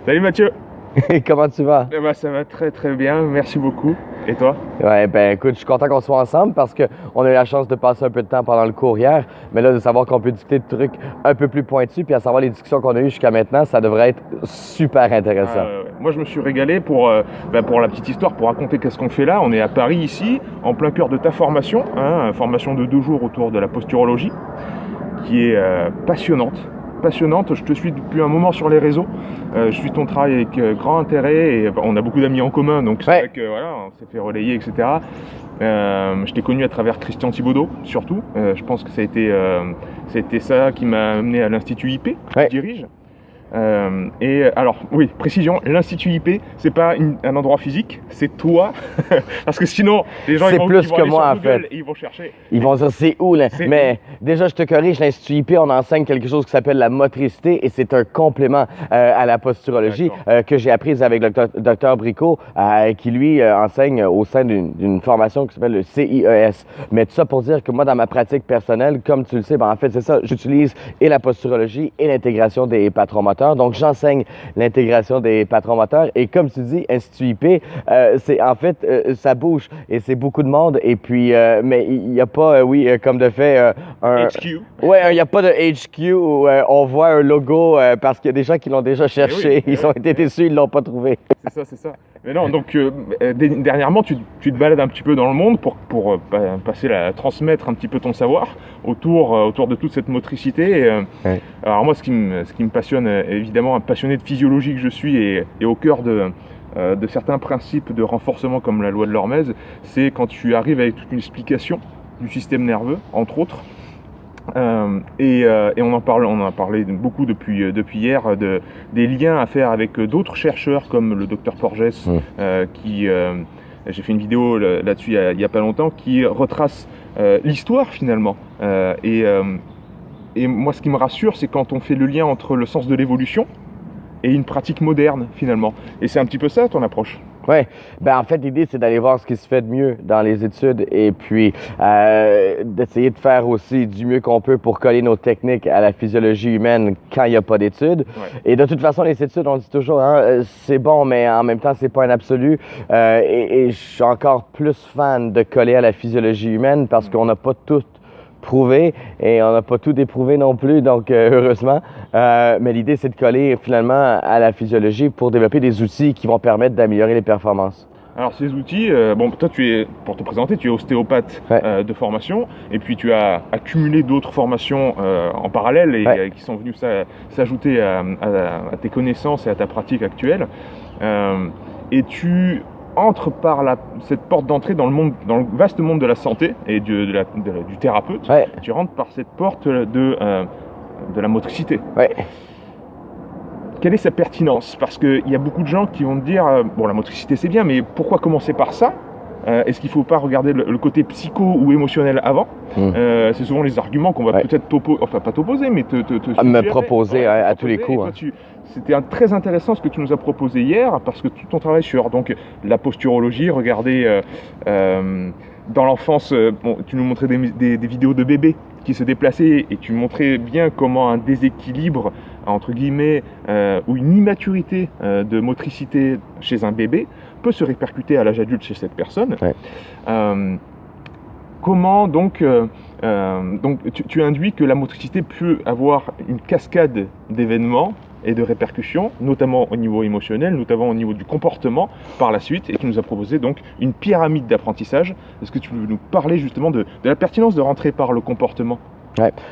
Salut Mathieu. Comment tu vas? Eh ben, ça va très très bien, merci beaucoup. Et toi? Ouais, ben écoute, je suis content qu'on soit ensemble parce qu'on a eu la chance de passer un peu de temps pendant le cours hier, mais là, de savoir qu'on peut discuter de trucs un peu plus pointus, puis à savoir les discussions qu'on a eues jusqu'à maintenant, ça devrait être super intéressant. Moi, je me suis régalé pour la petite histoire, pour raconter qu'est-ce qu'on fait là. On est à Paris ici, en plein cœur de ta formation, formation de 2 jours autour de la posturologie, qui est passionnante. Je te suis depuis un moment sur les réseaux, je suis ton travail avec grand intérêt et on a beaucoup d'amis en commun, donc c'est vrai que voilà, on s'est fait relayer, etc. Je t'ai connu à travers Christian Thibaudeau, surtout. Je pense que ça a été ça qui m'a amené à l'Institut IP, que je dirige. Et alors, oui, précision, l'Institut IP, c'est pas un endroit physique, c'est toi. Parce que sinon, les gens ils vont aller sur Google en fait. Et ils vont chercher. Ils vont dire c'est où là? Mais déjà, je te corrige, l'Institut IP, on enseigne quelque chose qui s'appelle la motricité et c'est un complément à la posturologie que j'ai apprise avec le docteur Bricot, qui lui enseigne au sein d'une formation qui s'appelle le CIES. Mais tout ça pour dire que moi, dans ma pratique personnelle, comme tu le sais, en fait, c'est ça, j'utilise et la posturologie et l'intégration des patrons moteurs. Donc, j'enseigne l'intégration des patrons moteurs. Et comme tu dis, Institut IP, c'est en fait, ça bouge et c'est beaucoup de monde. Et puis, mais il n'y a pas, comme de fait, un HQ. Ouais, il n'y a pas de HQ où on voit un logo parce qu'il y a des gens qui l'ont déjà cherché. Ils ont été déçus, ils ne l'ont pas trouvé. C'est ça. Mais non, donc dernièrement, tu te balades un petit peu dans le monde pour transmettre un petit peu ton savoir autour de toute cette motricité. Alors moi, ce qui me passionne, évidemment, un passionné de physiologie que je suis et au cœur de certains principes de renforcement comme la loi de l'Hormèse, c'est quand tu arrives avec toute une explication du système nerveux, entre autres. Et on en a parlé beaucoup depuis hier, des liens à faire avec d'autres chercheurs comme le docteur Porges, qui j'ai fait une vidéo là-dessus il y a pas longtemps, qui retrace l'histoire finalement. Et moi, ce qui me rassure, c'est quand on fait le lien entre le sens de l'évolution et une pratique moderne finalement. Et c'est un petit peu ça ton approche. Oui, en fait, l'idée, c'est d'aller voir ce qui se fait de mieux dans les études et puis d'essayer de faire aussi du mieux qu'on peut pour coller nos techniques à la physiologie humaine quand il n'y a pas d'études. Et de toute façon, les études, on dit toujours, c'est bon, mais en même temps, c'est pas un absolu. Et je suis encore plus fan de coller à la physiologie humaine parce qu'on n'a pas tout prouvé et on n'a pas tout déprouvé non plus, donc heureusement. Mais l'idée, c'est de coller finalement à la physiologie pour développer des outils qui vont permettre d'améliorer les performances. Alors ces outils, toi pour te présenter, tu es ostéopathe de formation et puis tu as accumulé d'autres formations en parallèle et qui sont venues s'ajouter à tes connaissances et à ta pratique actuelle. Et tu entre par cette porte d'entrée dans le vaste monde de la santé et du thérapeute. Tu rentres par cette porte de la motricité. Quelle est sa pertinence? Parce qu'il y a beaucoup de gens qui vont te dire la motricité c'est bien, mais pourquoi commencer par ça? Est-ce qu'il ne faut pas regarder le côté psycho ou émotionnel avant? C'est souvent les arguments qu'on va peut-être pas t'opposer, mais me proposer à tous les coups. C'était très intéressant ce que tu nous as proposé hier, parce que tout ton travail sur la posturologie, regarder dans l'enfance, tu nous montrais des vidéos de bébés qui se déplaçaient et tu montrais bien comment un déséquilibre, entre guillemets, ou une immaturité de motricité chez un bébé peut se répercuter à l'âge adulte chez cette personne. Comment donc tu induis que la motricité peut avoir une cascade d'événements et de répercussions, notamment au niveau émotionnel, notamment au niveau du comportement par la suite, et tu nous as proposé donc une pyramide d'apprentissage. Est-ce que tu veux nous parler justement de la pertinence de rentrer par le comportement?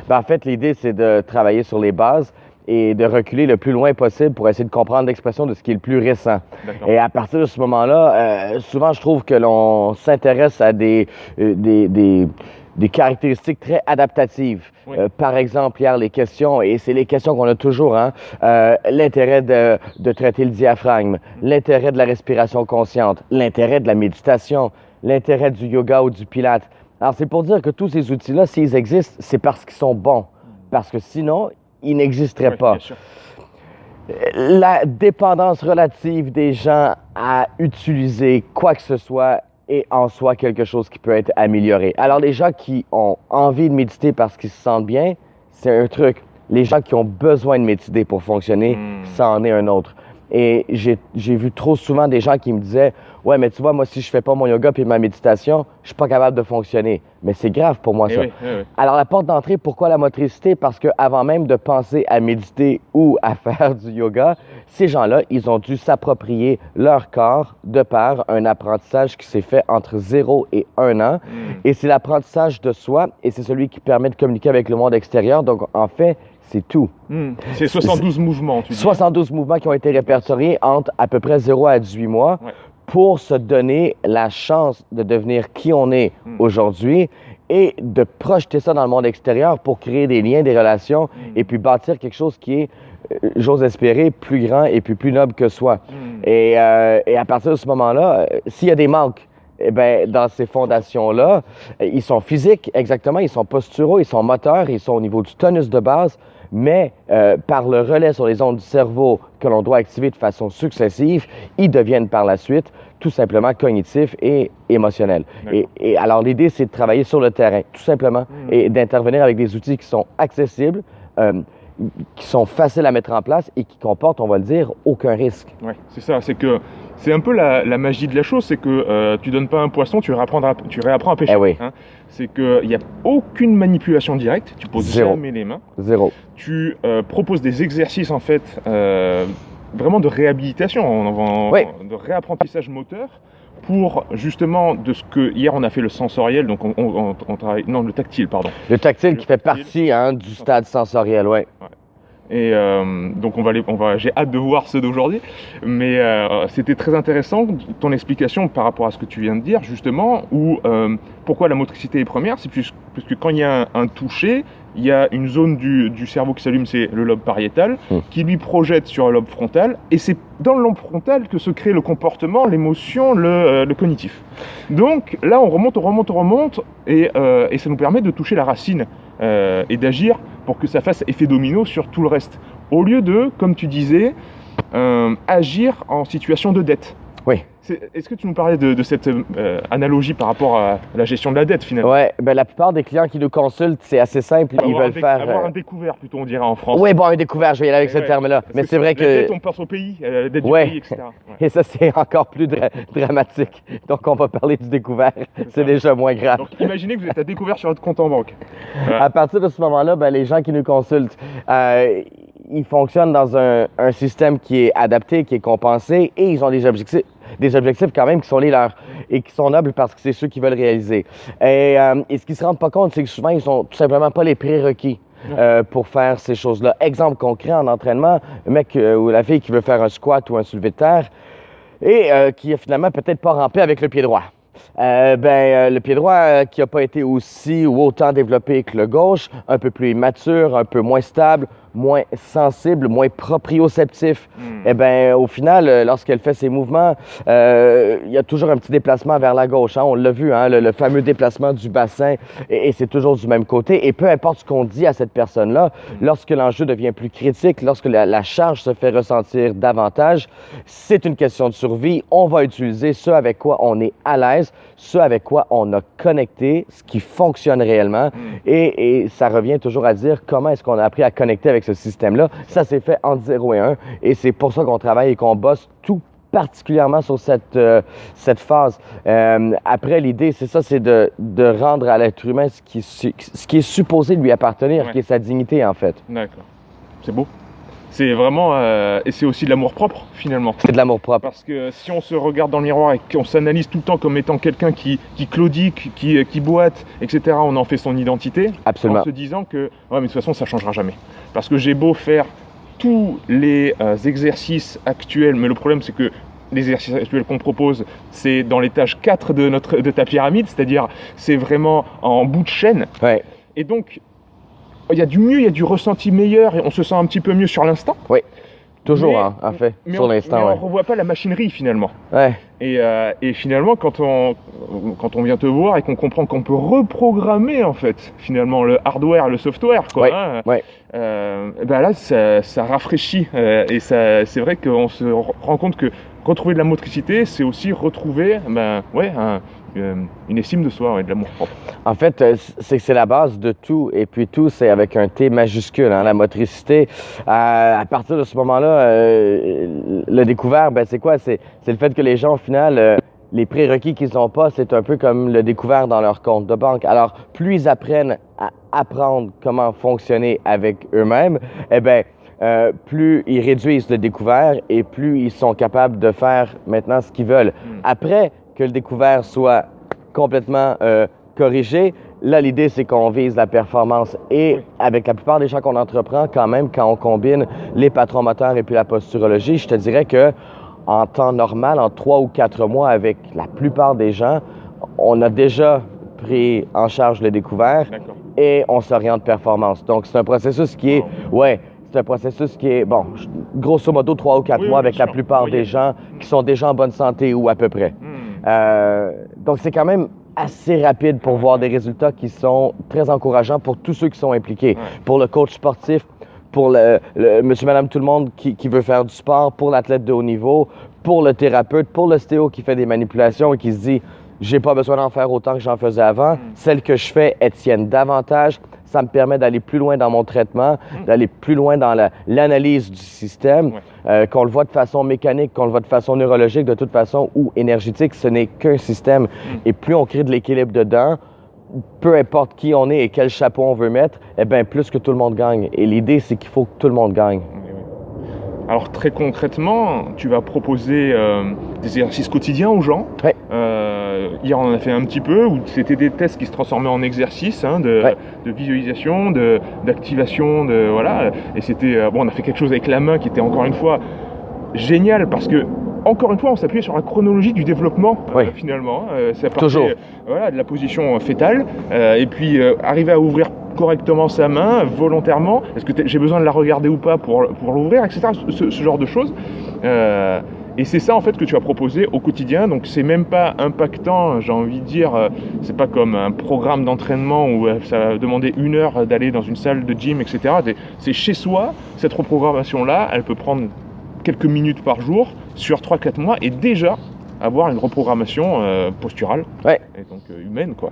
En fait, l'idée, c'est de travailler sur les bases et de reculer le plus loin possible pour essayer de comprendre l'expression de ce qui est le plus récent. Et à partir de ce moment-là, souvent, je trouve que l'on s'intéresse à des caractéristiques très adaptatives. Par exemple, hier, les questions, et c'est les questions qu'on a toujours, l'intérêt de traiter le diaphragme, l'intérêt de la respiration consciente, l'intérêt de la méditation, l'intérêt du yoga ou du pilate. Alors, c'est pour dire que tous ces outils-là, s'ils existent, c'est parce qu'ils sont bons. Parce que sinon, ils n'existeraient pas. La dépendance relative des gens à utiliser quoi que ce soit est en soi quelque chose qui peut être amélioré. Alors, les gens qui ont envie de méditer parce qu'ils se sentent bien, c'est un truc. Les gens qui ont besoin de méditer pour fonctionner, ça en est un autre. Et j'ai vu trop souvent des gens qui me disaient « Ouais, mais tu vois, moi, si je fais pas mon yoga puis ma méditation, je suis pas capable de fonctionner. » Mais c'est grave pour moi, ça. Oui, oui. Alors, la porte d'entrée, pourquoi la motricité? Parce qu'avant même de penser à méditer ou à faire du yoga, ces gens-là, ils ont dû s'approprier leur corps de par un apprentissage qui s'est fait entre 0 et 1 an. Et c'est l'apprentissage de soi et c'est celui qui permet de communiquer avec le monde extérieur. Donc, en fait, c'est tout. C'est 72 mouvements, tu dis. 72 mouvements qui ont été répertoriés entre à peu près 0 à 18 mois pour se donner la chance de devenir qui on est aujourd'hui et de projeter ça dans le monde extérieur pour créer des liens, des relations et puis bâtir quelque chose qui est, j'ose espérer, plus grand et puis plus noble que soi. Et à partir de ce moment-là, s'il y a des manques, eh bien, dans ces fondations-là, ils sont physiques, exactement, ils sont posturaux, ils sont moteurs, ils sont au niveau du tonus de base, mais par le relais sur les ondes du cerveau que l'on doit activer de façon successive, ils deviennent par la suite tout simplement cognitifs et émotionnels. Et alors, l'idée, c'est de travailler sur le terrain, tout simplement, et d'intervenir avec des outils qui sont accessibles, qui sont faciles à mettre en place et qui comportent, on va le dire, aucun risque. Oui, c'est ça, c'est un peu la magie de la chose, c'est que tu donnes pas un poisson, tu réapprends à pêcher. Oui. Hein. C'est qu'il n'y a aucune manipulation directe, tu poses jamais les mains. Zéro. Tu proposes des exercices en fait vraiment de réhabilitation, de réapprentissage moteur pour justement de ce que hier on a fait le sensoriel, donc on travaille, non le tactile pardon. Le tactile qui fait partie du stade sensoriel, oui. Ouais. Et donc j'ai hâte de voir ceux d'aujourd'hui, mais c'était très intéressant ton explication par rapport à ce que tu viens de dire justement, où pourquoi la motricité est première, c'est puisque quand il y a un toucher, il y a une zone du cerveau qui s'allume, c'est le lobe pariétal, qui lui projette sur le lobe frontal, et c'est dans le lobe frontal que se crée le comportement, l'émotion, le cognitif. Donc là, on remonte, et ça nous permet de toucher la racine et d'agir pour que ça fasse effet domino sur tout le reste. Au lieu de, comme tu disais, agir en situation de dette. Oui. Est-ce que tu nous parlais de cette analogie par rapport à la gestion de la dette finalement? Oui, ben, la plupart des clients qui nous consultent, c'est assez simple, ils veulent faire... Avoir un découvert plutôt, on dirait en France. Oui, bon, un découvert, je vais y aller avec ce terme-là. Mais c'est vrai que... La dette, on pense au pays, la dette du pays, etc. Ouais. Et ça, c'est encore plus dramatique. Donc, on va parler du découvert. C'est déjà moins grave. Donc, imaginez que vous êtes à découvert sur votre compte en banque. À partir de ce moment-là, ben, les gens qui nous consultent, ils fonctionnent dans un système qui est adapté, qui est compensé, et ils ont des objectifs quand même qui sont les leurs et qui sont nobles parce que c'est ceux qu'ils veulent réaliser. Et ce qu'ils ne se rendent pas compte, c'est que souvent, ils n'ont tout simplement pas les prérequis pour faire ces choses-là. Exemple concret en entraînement, le mec ou la fille qui veut faire un squat ou un soulevé de terre et qui a finalement peut-être pas rampé avec le pied droit. Le pied droit qui n'a pas été aussi ou autant développé que le gauche, un peu plus immature, un peu moins stable, moins sensible, moins proprioceptif. Eh bien, au final, lorsqu'elle fait ses mouvements, il y a toujours un petit déplacement vers la gauche. Hein? On l'a vu, hein? le fameux déplacement du bassin, et c'est toujours du même côté. Et peu importe ce qu'on dit à cette personne-là, lorsque l'enjeu devient plus critique, lorsque la charge se fait ressentir davantage, c'est une question de survie. On va utiliser ce avec quoi on est à l'aise, ce avec quoi on a connecté, ce qui fonctionne réellement. Et ça revient toujours à dire comment est-ce qu'on a appris à connecter avec ce système-là. Ça s'est fait entre 0 et 1 et c'est pour ça qu'on travaille et qu'on bosse tout particulièrement sur cette phase. Après, l'idée, c'est ça, c'est de rendre à l'être humain ce qui est supposé lui appartenir, qui est sa dignité, en fait. D'accord. C'est beau. C'est vraiment... et c'est aussi de l'amour-propre, finalement. C'est de l'amour-propre. Parce que si on se regarde dans le miroir et qu'on s'analyse tout le temps comme étant quelqu'un qui claudique, qui boite, etc., on en fait son identité. Absolument. En se disant que, ouais, mais de toute façon, ça ne changera jamais. Parce que j'ai beau faire tous les exercices actuels, mais le problème, c'est que les exercices actuels qu'on propose, c'est dans l'étage 4 de ta pyramide, c'est-à-dire c'est vraiment en bout de chaîne. Ouais. Et donc, il y a du mieux, il y a du ressenti meilleur et on se sent un petit peu mieux sur l'instant. Oui, toujours, en fait, sur l'instant. Mais on ne revoit pas la machinerie finalement. Ouais. Et finalement, quand on vient te voir et qu'on comprend qu'on peut reprogrammer en fait, finalement, le hardware et le software, quoi, ouais, hein, ouais. Ben là, ça rafraîchit. Et c'est vrai qu'on se rend compte que retrouver de la motricité, c'est aussi retrouver une estime de soi, de l'amour propre. En fait, c'est la base de tout. Et puis tout, c'est avec un T majuscule. Hein, la motricité, à partir de ce moment-là, le découvert, c'est quoi? C'est le fait que les gens, au final, les prérequis qu'ils n'ont pas, c'est un peu comme le découvert dans leur compte de banque. Alors, plus ils apprennent à apprendre comment fonctionner avec eux-mêmes, plus ils réduisent le découvert et plus ils sont capables de faire maintenant ce qu'ils veulent. Après que le découvert soit complètement corrigé, là, l'idée, c'est qu'on vise la performance. Et avec la plupart des gens qu'on entreprend, quand même, quand on combine les patrons moteurs et puis la posturologie, je te dirais que en temps normal, en 3 ou 4 mois, avec la plupart des gens, on a déjà pris en charge le découvert et on s'oriente performance. Donc, c'est un processus qui est... c'est un processus qui est, grosso modo, 3 ou 4 mois avec la plupart des gens qui sont déjà en bonne santé ou à peu près. Donc, c'est quand même assez rapide pour voir des résultats qui sont très encourageants pour tous ceux qui sont impliqués. Pour le coach sportif, pour le monsieur, madame, tout le monde qui veut faire du sport, pour l'athlète de haut niveau, pour le thérapeute, pour l'ostéo qui fait des manipulations et qui se dit « j'ai pas besoin d'en faire autant que j'en faisais avant, celles que je fais, elles tiennent davantage ». Ça me permet d'aller plus loin dans mon traitement, d'aller plus loin dans l'analyse du système, qu'on le voit de façon mécanique, qu'on le voit de façon neurologique, de toute façon, ou énergétique, ce n'est qu'un système. Et plus on crée de l'équilibre dedans, peu importe qui on est et quel chapeau on veut mettre, plus que tout le monde gagne. Et l'idée, c'est qu'il faut que tout le monde gagne. Alors très concrètement, tu vas proposer des exercices quotidiens aux gens. Hier, on en a fait un petit peu, où c'était des tests qui se transformaient en exercices de visualisation, d'activation, Et c'était, on a fait quelque chose avec la main qui était encore une fois génial parce que, encore une fois, on s'appuyait sur la chronologie du développement, finalement. Ça partait, toujours. De la position fétale, et puis arriver à ouvrir correctement sa main, volontairement. Est-ce que j'ai besoin de la regarder ou pas pour l'ouvrir, etc. Ce genre de choses. Et c'est ça, en fait, que tu as proposé au quotidien. Donc, c'est même pas impactant, j'ai envie de dire. C'est pas comme un programme d'entraînement où ça va demander 1 heure d'aller dans une salle de gym, etc. C'est chez soi. Cette reprogrammation-là, elle peut prendre quelques minutes par jour sur 3-4 mois et déjà avoir une reprogrammation posturale et donc humaine, quoi.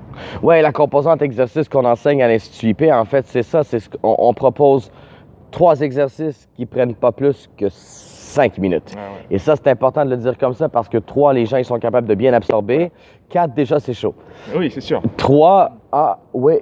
La composante exercice qu'on enseigne à l'Institut IP, en fait, c'est ça. C'est on propose 3 exercices qui prennent pas plus que 5 minutes. Et ça, c'est important de le dire comme ça parce que 3, les gens, ils sont capables de bien absorber. 4, déjà, c'est chaud. Oui, c'est sûr. 3,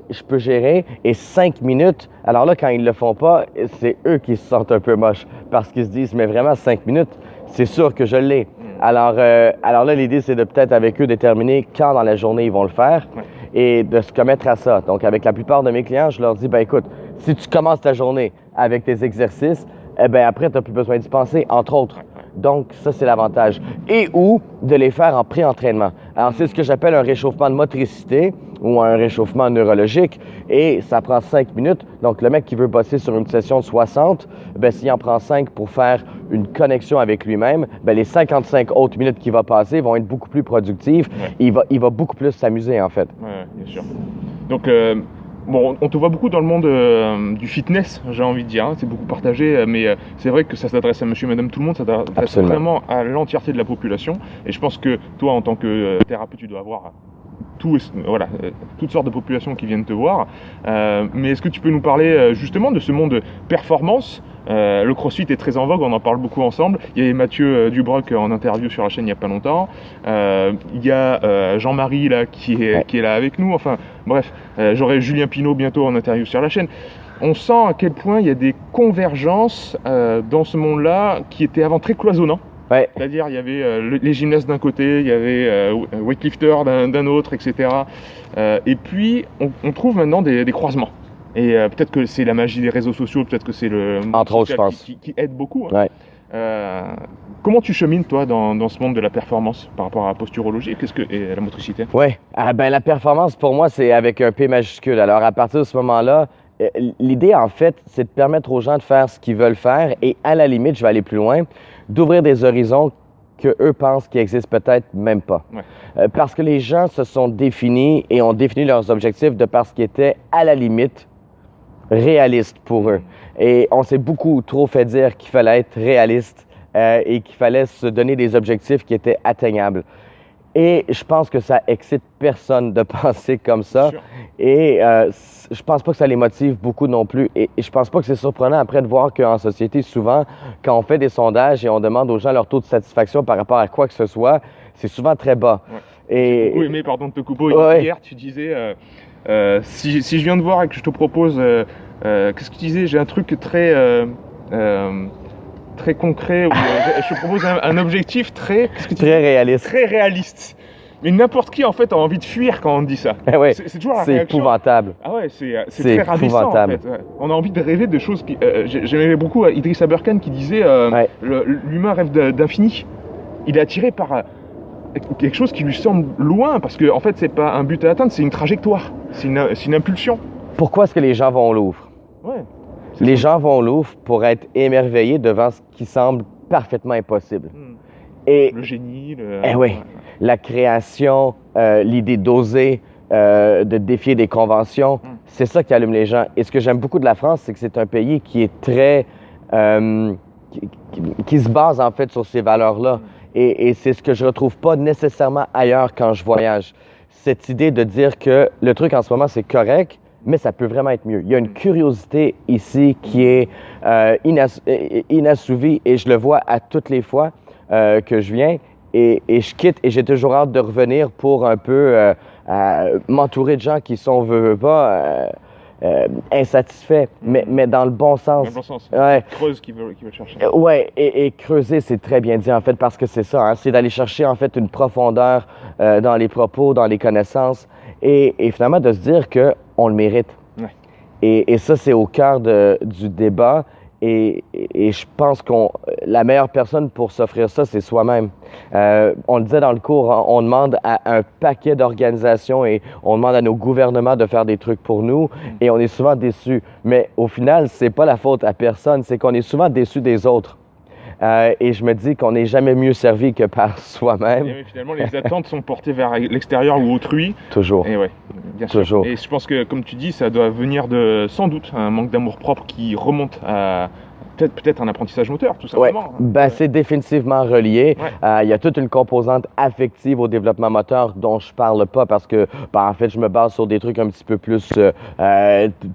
je peux gérer. Et 5 minutes, alors là, quand ils le font pas, c'est eux qui se sentent un peu moches parce qu'ils se disent, mais vraiment, 5 minutes, c'est sûr que je l'ai. Alors là, l'idée, c'est de peut-être avec eux déterminer quand dans la journée ils vont le faire et de se commettre à ça. Donc, avec la plupart de mes clients, je leur dis, écoute, si tu commences ta journée avec tes exercices, après, tu n'as plus besoin d'y penser, entre autres. Donc, ça, c'est l'avantage. Et ou de les faire en pré-entraînement. Alors, c'est ce que j'appelle un réchauffement de motricité ou un réchauffement neurologique. Et ça prend 5 minutes. Donc, le mec qui veut bosser sur une session de 60, s'il en prend 5 pour faire une connexion avec lui-même, les 55 autres minutes qu'il va passer vont être beaucoup plus productives. Il va beaucoup plus s'amuser, en fait. Oui, bien sûr. Donc, on te voit beaucoup dans le monde du fitness, j'ai envie de dire. C'est beaucoup partagé, mais c'est vrai que ça s'adresse à monsieur, madame, tout le monde. Ça s'adresse vraiment à l'entièreté de la population. Et je pense que toi, en tant que thérapeute, tu dois avoir toutes sortes de populations qui viennent te voir. Mais est-ce que tu peux nous parler justement de ce monde performance? Le CrossFit est très en vogue, on en parle beaucoup ensemble. Il y avait Mathieu Dubroc en interview sur la chaîne il n'y a pas longtemps. Il y a Jean-Marie là, qui est là avec nous. Enfin bref, j'aurai Julien Pinault bientôt en interview sur la chaîne. On sent à quel point il y a des convergences dans ce monde-là qui étaient avant très cloisonnants. C'est-à-dire il y avait les gymnastes d'un côté, il y avait weightlifter d'un autre, etc. Et puis on trouve maintenant des croisements. Et peut-être que c'est la magie des réseaux sociaux, peut-être que c'est le entre autres, je pense, qui aide beaucoup. Comment tu chemines, toi, dans ce monde de la performance par rapport à la posturologie et à la motricité? La performance, pour moi, c'est avec un P majuscule. Alors, à partir de ce moment-là, l'idée, en fait, c'est de permettre aux gens de faire ce qu'ils veulent faire et, à la limite, je vais aller plus loin, d'ouvrir des horizons qu'eux pensent qui existent peut-être même pas. Parce que les gens se sont définis et ont défini leurs objectifs de par ce qui était, à la limite, réaliste pour eux. Et on s'est beaucoup trop fait dire qu'il fallait être réaliste et qu'il fallait se donner des objectifs qui étaient atteignables. Et je pense que ça excite personne de penser comme ça. Et je pense pas que ça les motive beaucoup non plus. Et je pense pas que c'est surprenant après de voir qu'en société, souvent, quand on fait des sondages et on demande aux gens leur taux de satisfaction par rapport à quoi que ce soit, c'est souvent très bas. J'ai beaucoup aimé, pardon de te couper, hier tu disais, si je viens de voir et que je te propose, qu'est-ce que tu disais, j'ai un truc très concret, où, je te propose un objectif très réaliste. Très réaliste. Mais n'importe qui en fait a envie de fuir quand on dit ça. C'est toujours la réaction. C'est épouvantable. Ah ouais, c'est très ravissant en fait. On a envie de rêver de choses qui. J'aimais beaucoup Idriss Aberkan qui disait l'humain rêve d'infini. Il est attiré par quelque chose qui lui semble loin parce que en fait c'est pas un but à atteindre, c'est une trajectoire, c'est une impulsion. Pourquoi est-ce que les gens vont au Louvre? Les gens vont au Louvre pour être émerveillés devant ce qui semble parfaitement impossible. Et le génie, la création, l'idée d'oser, de défier des conventions, c'est ça qui allume les gens. Et ce que j'aime beaucoup de la France, c'est que c'est un pays qui est très... qui se base en fait sur ces valeurs-là. Et c'est ce que je retrouve pas nécessairement ailleurs quand je voyage. Cette idée de dire que le truc en ce moment, c'est correct, mais ça peut vraiment être mieux. Il y a une curiosité ici qui est inassouvie et je le vois à toutes les fois que je viens et je quitte et j'ai toujours hâte de revenir pour un peu m'entourer de gens qui sont, veulent pas, insatisfaits, mais dans le bon sens. Dans le bon sens. Creuse qui veulent chercher. Et creuser, c'est très bien dit en fait parce que c'est ça, hein, c'est d'aller chercher en fait une profondeur dans les propos, dans les connaissances et finalement de se dire qu'on le mérite. Et ça, c'est au cœur du débat. Et je pense que la meilleure personne pour s'offrir ça, c'est soi-même. On le disait dans le cours, hein, on demande à un paquet d'organisations et on demande à nos gouvernements de faire des trucs pour nous et on est souvent déçus. Mais au final, c'est pas la faute à personne, c'est qu'on est souvent déçus des autres. Et je me dis qu'on n'est jamais mieux servi que par soi-même. Et finalement, les attentes sont portées vers l'extérieur ou autrui. Toujours. Et bien sûr. Toujours. Et je pense que, comme tu dis, ça doit venir sans doute, un manque d'amour-propre qui remonte à peut-être un apprentissage moteur, tout simplement. C'est définitivement relié. Il y a toute une composante affective au développement moteur dont je parle pas parce que, en fait, je me base sur des trucs un petit peu plus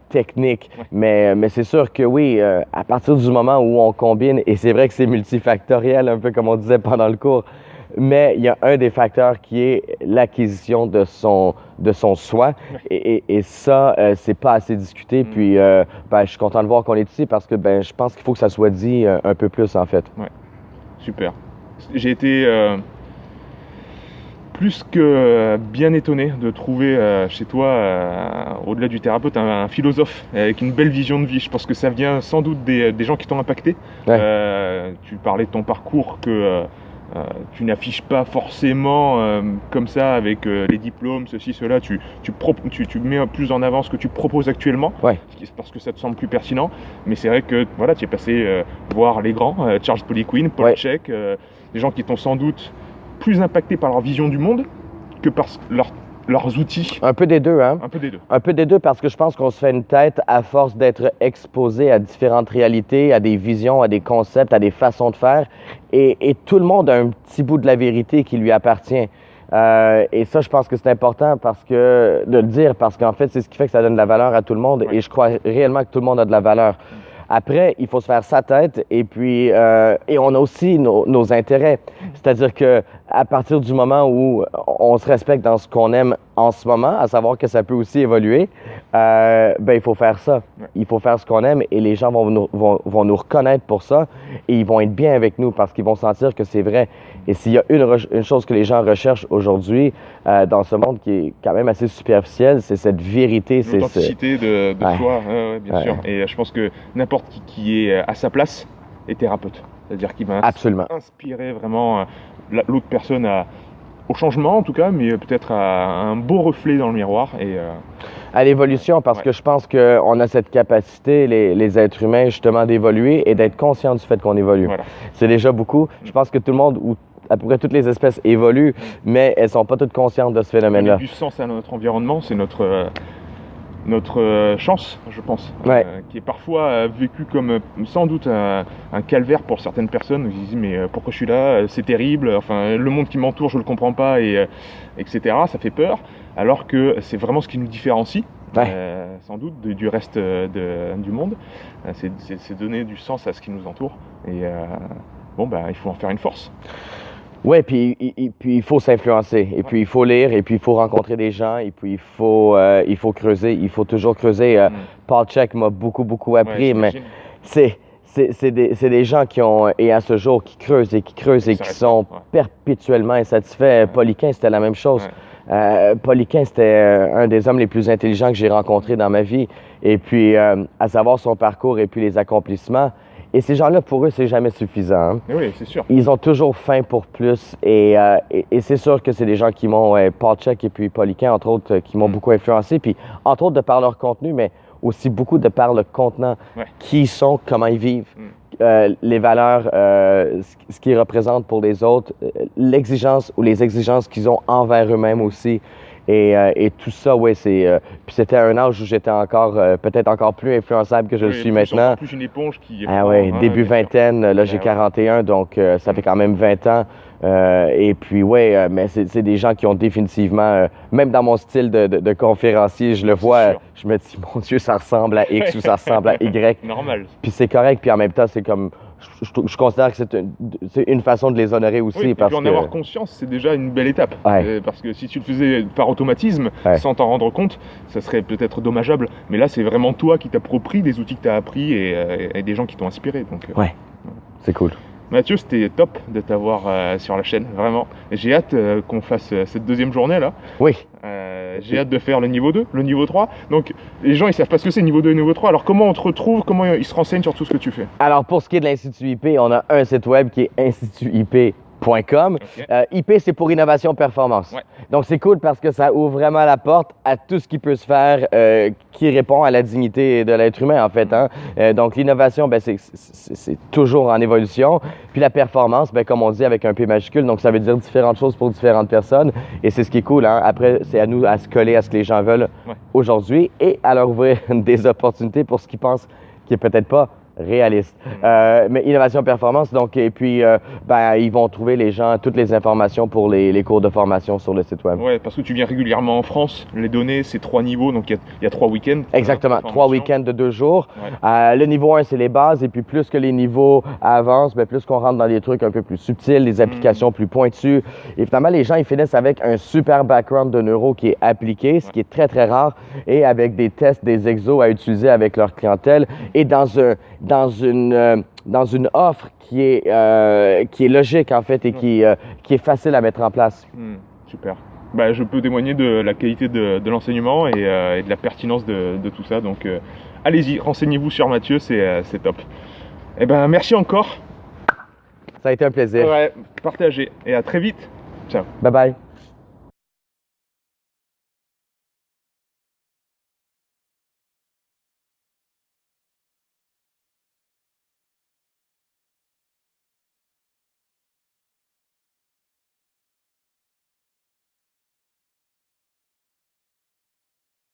techniques. Mais c'est sûr que oui, à partir du moment où on combine, et c'est vrai que c'est multifactoriel, un peu comme on disait pendant le cours, mais il y a un des facteurs qui est l'acquisition de son soi. Et ça, c'est pas assez discuté. Puis, je suis content de voir qu'on est ici parce que je pense qu'il faut que ça soit dit un peu plus, en fait. Super. J'ai été plus que bien étonné de trouver chez toi, au-delà du thérapeute, un philosophe avec une belle vision de vie. Je pense que ça vient sans doute des gens qui t'ont impacté. Tu parlais de ton parcours que... tu n'affiches pas forcément comme ça avec les diplômes, ceci, cela. Tu mets plus en avant ce que tu proposes actuellement, parce que ça te semble plus pertinent. Mais c'est vrai que tu es passé voir les grands, Charles Poliquin, Paul Chek, des gens qui t'ont sans doute plus impacté par leur vision du monde que par leurs outils. Un peu des deux, hein? Un peu des deux. Un peu des deux parce que je pense qu'on se fait une tête à force d'être exposé à différentes réalités, à des visions, à des concepts, à des façons de faire. Et tout le monde a un petit bout de la vérité qui lui appartient. Et ça, je pense que c'est important de le dire parce qu'en fait, c'est ce qui fait que ça donne de la valeur à tout le monde. Et je crois réellement que tout le monde a de la valeur. Après, il faut se faire sa tête et puis et on a aussi nos intérêts. C'est-à-dire que à partir du moment où on se respecte dans ce qu'on aime en ce moment, à savoir que ça peut aussi évoluer, il faut faire ça. Il faut faire ce qu'on aime et les gens vont nous reconnaître pour ça et ils vont être bien avec nous parce qu'ils vont sentir que c'est vrai. Et s'il y a une chose que les gens recherchent aujourd'hui dans ce monde qui est quand même assez superficiel, c'est cette vérité. L'authenticité de soi, bien sûr. Et je pense que n'importe qui est à sa place est thérapeute. C'est-à-dire qu'il va inspirer vraiment l'autre personne au changement en tout cas, mais peut-être à un beau reflet dans le miroir. À l'évolution, parce que je pense qu'on a cette capacité, les êtres humains, justement, d'évoluer et d'être conscient du fait qu'on évolue. C'est déjà beaucoup. Je pense que tout le monde, ou à peu près toutes les espèces évoluent, mais elles ne sont pas toutes conscientes de ce phénomène-là. Du sens à notre environnement, c'est notre notre chance, je pense, qui est parfois vécue comme sans doute un calvaire pour certaines personnes. Ils disent mais pourquoi je suis là, c'est terrible, enfin le monde qui m'entoure je le comprends pas, etc. Ça fait peur, alors que c'est vraiment ce qui nous différencie. Sans doute du reste du monde, c'est donner du sens à ce qui nous entoure, et il faut en faire une force. Oui, puis il faut s'influencer, et puis il faut lire, et puis il faut rencontrer des gens, et puis il faut creuser, il faut toujours creuser. Paul Chek m'a beaucoup appris, mais c'est des gens qui ont, et à ce jour, qui creusent et qui sont perpétuellement insatisfaits. Pauliquin, c'était la même chose. Pauliquin, c'était un des hommes les plus intelligents que j'ai rencontrés dans ma vie, et puis à savoir son parcours et puis les accomplissements. Et ces gens-là, pour eux, c'est jamais suffisant. Hein? Oui, c'est sûr. Ils ont toujours faim pour plus. Et c'est sûr que c'est des gens qui m'ont, Paul Chek et puis Pauliquin, entre autres, qui m'ont beaucoup influencé. Puis, entre autres, de par leur contenu, mais aussi beaucoup de par le contenant. Qui ils sont, comment ils vivent, les valeurs, ce qu'ils représentent pour les autres, l'exigence ou les exigences qu'ils ont envers eux-mêmes aussi. Et tout ça, puis c'était un âge où j'étais encore, peut-être encore plus influençable que je le suis maintenant. Plus une éponge qui... début vingtaine, là j'ai 41, donc ça fait quand même 20 ans. Et puis, mais c'est des gens qui ont définitivement, même dans mon style de conférencier, je le vois, je me dis, mon Dieu, ça ressemble à X ou ça ressemble à Y. Normal. Puis c'est correct, puis en même temps, c'est comme... Je considère que c'est une façon de les honorer aussi. Oui, parce et puis en avoir conscience, c'est déjà une belle étape. Parce que si tu le faisais par automatisme, sans t'en rendre compte, ça serait peut-être dommageable. Mais là, c'est vraiment toi qui t'appropries des outils que tu as appris et des gens qui t'ont inspiré. Donc, c'est cool. Mathieu, c'était top de t'avoir sur la chaîne, vraiment. J'ai hâte qu'on fasse cette deuxième journée là. Oui. J'ai hâte de faire le niveau 2, le niveau 3. Donc, les gens, ils savent pas ce que c'est niveau 2 et niveau 3. Alors, comment on te retrouve? Comment ils se renseignent sur tout ce que tu fais? Alors, pour ce qui est de l'Institut IP, on a un site web qui est institutip.com. IP, c'est pour Innovation Performance. Donc, c'est cool parce que ça ouvre vraiment la porte à tout ce qui peut se faire qui répond à la dignité de l'être humain, en fait. Donc, l'innovation, c'est toujours en évolution. Puis la performance, comme on dit, avec un P majuscule, donc ça veut dire différentes choses pour différentes personnes. Et c'est ce qui est cool. Après, c'est à nous à se coller à ce que les gens veulent aujourd'hui et à leur ouvrir des opportunités pour ce qu'ils pensent qui est peut-être pas réaliste. Mais Innovation Performance, donc, et puis, ils vont trouver les gens, toutes les informations pour les cours de formation sur le site web. Oui, parce que tu viens régulièrement en France. Les données, c'est 3 niveaux, donc il y a 3 week-ends. Exactement, 3 week-ends de 2 jours. Le niveau 1, c'est les bases, et puis plus que les niveaux avancent, plus qu'on rentre dans des trucs un peu plus subtils, des applications plus pointues. Et finalement, les gens, ils finissent avec un super background de neuro qui est appliqué, ce qui est très, très rare, et avec des tests, des exos à utiliser avec leur clientèle, et dans une offre qui est logique, en fait, et qui est facile à mettre en place. Super. Je peux témoigner de la qualité de l'enseignement et de la pertinence de tout ça. Donc, allez-y, renseignez-vous sur Mathieu, c'est top. Merci encore. Ça a été un plaisir. Partagez. Et à très vite. Ciao. Bye bye.